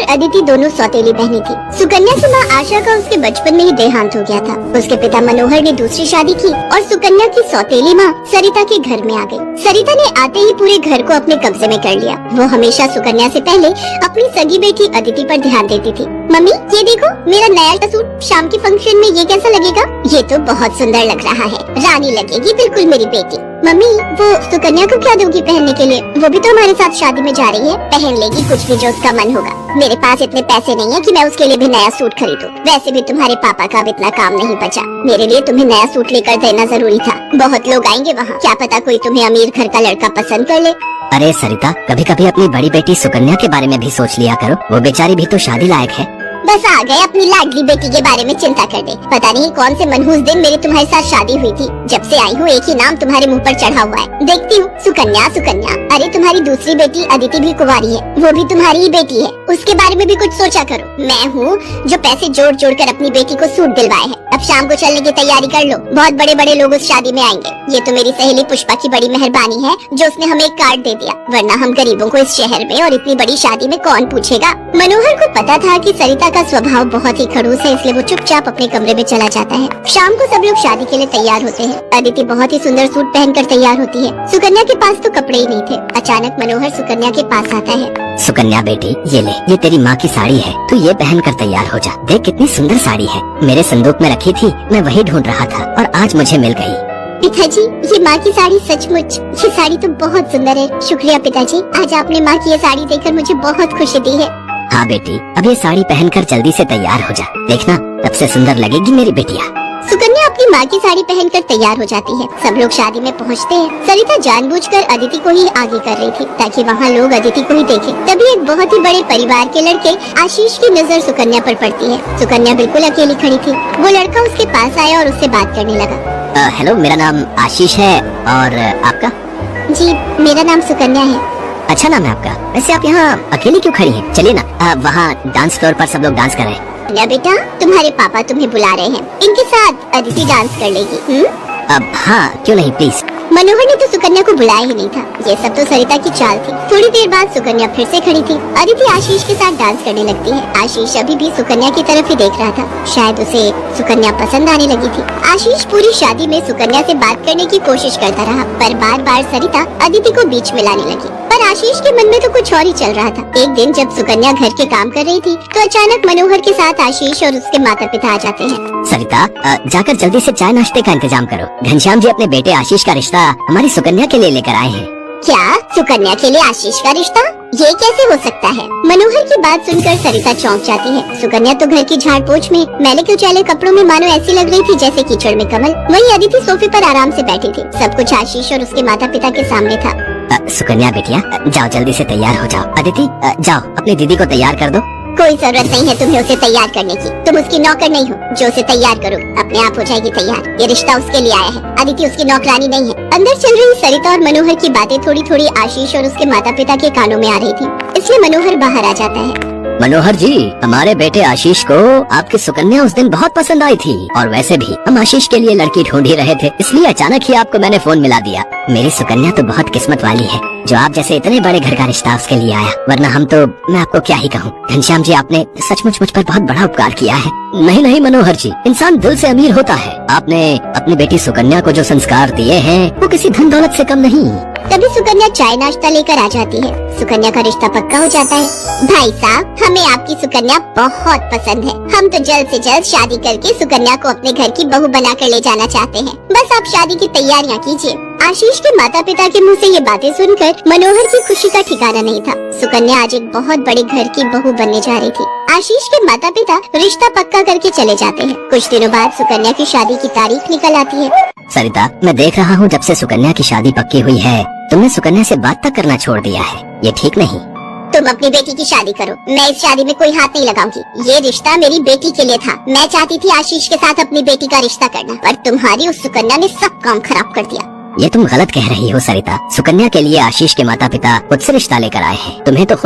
अदिति दोनों सौतेली बहनें थी। सुकन्या की माँ आशा का उसके बचपन में ही देहांत हो गया था। उसके पिता मनोहर ने दूसरी शादी की और सुकन्या की सौतेली माँ सरिता के घर में आ गई। सरिता ने आते ही पूरे घर को अपने कब्जे में कर लिया। वो हमेशा सुकन्या से पहले अपनी सगी बेटी अदिति पर ध्यान देती थी। मम्मी ये देखो मेरा नया सूट, शाम के फंक्शन में ये कैसा लगेगा? ये तो बहुत सुंदर लग रहा है, रानी लगेगी बिल्कुल मेरी बेटी। मम्मी वो सुकन्या को क्या दोगी पहनने के लिए? वो भी तो हमारे साथ शादी में जा रही है, पहन लेगी कुछ भी जो उसका मन होगा। मेरे पास इतने पैसे नहीं है कि मैं उसके लिए भी नया सूट खरीदूं। वैसे भी तुम्हारे पापा का अब इतना काम नहीं बचा। मेरे लिए तुम्हें नया सूट लेकर देना जरूरी था। बहुत लोग आएंगे वहाँ, क्या पता कोई तुम्हें अमीर घर का लड़का पसंद कर ले। अरे सरिता, कभी कभी अपनी बड़ी बेटी सुकन्या के बारे में भी सोच लिया करो। वो बेचारी भी तो शादी लायक है। बस आ गए अपनी लाडली बेटी के बारे में चिंता करने। पता नहीं कौन से मनहूस दिन मेरी तुम्हारे साथ शादी हुई थी। जब से आई हूँ एक ही नाम तुम्हारे मुंह पर चढ़ा हुआ है। देखती हूँ सुकन्या सुकन्या। अरे तुम्हारी दूसरी बेटी अदिति भी कुंवारी है, वो भी तुम्हारी ही बेटी है। उसके बारे में भी कुछ सोचा करो। मैं हूँ जो पैसे जोड़ जोड़ कर अपनी बेटी को सूट दिलवाए है। अब शाम को चलने की तैयारी कर लो, बहुत बड़े बड़े लोग उस शादी में आएंगे। ये तो मेरी सहेली पुष्पा की बड़ी मेहरबानी है जो उसने हमें एक कार्ड दे दिया, वरना हम गरीबों को इस शहर में और इतनी बड़ी शादी में कौन पूछेगा। मनोहर को पता था कि सरिता का स्वभाव बहुत ही खड़ूस है, इसलिए वो चुपचाप अपने कमरे में चला जाता है। शाम को सब लोग शादी के लिए तैयार होते हैं। अदिति बहुत ही सुंदर सूट पहनकर तैयार होती है। सुकन्या के पास तो कपड़े ही नहीं थे। अचानक मनोहर सुकन्या के पास आता है। सुकन्या बेटी ये ले, ये तेरी माँ की साड़ी है, तू ये पहन कर तैयार हो जा। देख कितनी सुंदर साड़ी है, मेरे संदूक में रखी थी, मैं वही ढूंढ रहा था और आज मुझे मिल गई। पिताजी ये माँ की साड़ी सचमुच, ये साड़ी तो बहुत सुंदर है। शुक्रिया पिताजी, आज आपने माँ की ये साड़ी देखकर मुझे बहुत खुशी दी है। हाँ बेटी, अब ये साड़ी पहनकर जल्दी से तैयार हो जा, देखना तब से सुंदर लगेगी मेरी बेटिया। सुकन्या अपनी माँ की साड़ी पहनकर तैयार हो जाती है। सब लोग शादी में पहुँचते हैं। सरिता जानबूझकर अदिति को ही आगे कर रही थी ताकि वहाँ लोग अदिति को ही देखें। तभी एक बहुत ही बड़े परिवार के लड़के आशीष की नजर सुकन्या पर पड़ती है। सुकन्या बिल्कुल अकेली खड़ी थी। वो लड़का उसके पास आया और उससे बात करने लगा। हेलो, मेरा नाम आशीष है और आपका? जी मेरा नाम सुकन्या है। अच्छा नाम है आपका। वैसे आप यहाँ अकेली क्यों खड़ी हैं? चलिए ना, वहाँ डांस फ्लोर पर सब लोग डांस कर रहे हैं। बेटा तुम्हारे पापा तुम्हें बुला रहे हैं, इनके साथ अदिति डांस कर लेगी। अब हाँ, क्यों नहीं, प्लीज। मनोहर ने तो सुकन्या को बुलाया ही नहीं था। ये सब तो सरिता की चाल थी। थोड़ी देर बाद सुकन्या फिर से खड़ी थी। अदिति आशीष के साथ डांस करने लगती है। आशीष अभी भी सुकन्या की तरफ ही देख रहा था। शायद उसे सुकन्या पसंद आने लगी थी। आशीष पूरी शादी में सुकन्या से बात करने की कोशिश करता रहा, पर बार बार सरिता अदिति को बीच में लाने लगी। पर आशीष के मन में तो कुछ और ही चल रहा था। एक दिन जब सुकन्या घर के काम कर रही थी तो अचानक मनोहर के साथ आशीष और उसके माता पिता आ जाते हैं। सरिता, जाकर जल्दी से चाय नाश्ते का इंतजाम करो। घनश्याम जी अपने बेटे आशीष का रिश्ता हमारी सुकन्या के लिए लेकर आए हैं। क्या सुकन्या के लिए आशीष का रिश्ता? ये कैसे हो सकता है? मनोहर की बात सुनकर सरिता चौंक जाती है। सुकन्या तो घर की झाड़ पोछ में मैले कुचैले कपड़ों में मानो ऐसी लग रही थी जैसे कीचड़ में कमल। वहीं अदिति सोफे पर आराम से बैठी थी। सब कुछ आशीष और उसके माता पिता के सामने था। सुकन्या बेटिया, जाओ जल्दी से तैयार हो जाओ। अदिति जाओ अपनी दीदी को तैयार कर दो। कोई जरूरत नहीं है तुम्हें उसे तैयार करने की। तुम उसकी नौकर नहीं हो जो उसे तैयार करो, अपने आप हो जाएगी तैयार। ये रिश्ता उसके लिए आया है, अदिति उसकी नौकरानी नहीं है। अंदर चल रही सरिता और मनोहर की बातें थोड़ी थोड़ी आशीष और उसके माता पिता के कानों में आ रही थी, इसलिए मनोहर बाहर आ जाता है। मनोहर जी, हमारे बेटे आशीष को आपकी सुकन्या उस दिन बहुत पसंद आई थी और वैसे भी हम आशीष के लिए लड़की ढूंढ ही रहे थे, इसलिए अचानक ही आपको मैंने फोन मिला दिया। मेरी सुकन्या तो बहुत किस्मत वाली है जो आप जैसे इतने बड़े घर का रिश्ता उसके लिए आया, वरना हम तो, मैं आपको क्या ही कहूँ। घनश्याम जी आपने सचमुच मुझ पर बहुत बड़ा उपकार किया है। नहीं नहीं मनोहर जी, इंसान दिल से अमीर होता है। आपने अपनी बेटी सुकन्या को जो संस्कार दिए हैं वो किसी धन दौलत से कम नहीं। तभी सुकन्या चाय नाश्ता लेकर आ जाती है। सुकन्या का रिश्ता पक्का हो जाता है। भाई साहब, हमें आपकी सुकन्या बहुत पसंद है। हम तो जल्द से जल्द शादी करके सुकन्या को अपने घर की बहू बनाकर ले जाना चाहते हैं। बस आप शादी की तैयारियां कीजिए। आशीष के माता पिता के मुंह से ये बातें सुनकर मनोहर की खुशी का ठिकाना नहीं था। सुकन्या आज एक बहुत बड़े घर की बहू बनने जा रही थी। आशीष के माता पिता रिश्ता पक्का करके चले जाते हैं। कुछ दिनों बाद सुकन्या की शादी की तारीख निकल आती है। सरिता, मैं देख रहा हूँ जब से सुकन्या की शादी पक्की हुई है तुमने सुकन्या से बात तक करना छोड़ दिया है। ये ठीक नहीं। तुम अपनी बेटी की शादी करो, मैं इस शादी में कोई हाथ नहीं लगाऊंगी। ये रिश्ता मेरी बेटी के लिए था। मैं चाहती थी आशीष के साथ अपनी बेटी का रिश्ता करना, पर तुम्हारी उस सुकन्या ने सब काम खराब कर दिया। ये तुम गलत कह रही हो सरिता। सुकन्या के लिए आशीष के माता पिता खुद से रिश्ता लेकर आए हैं। तुम्हें तो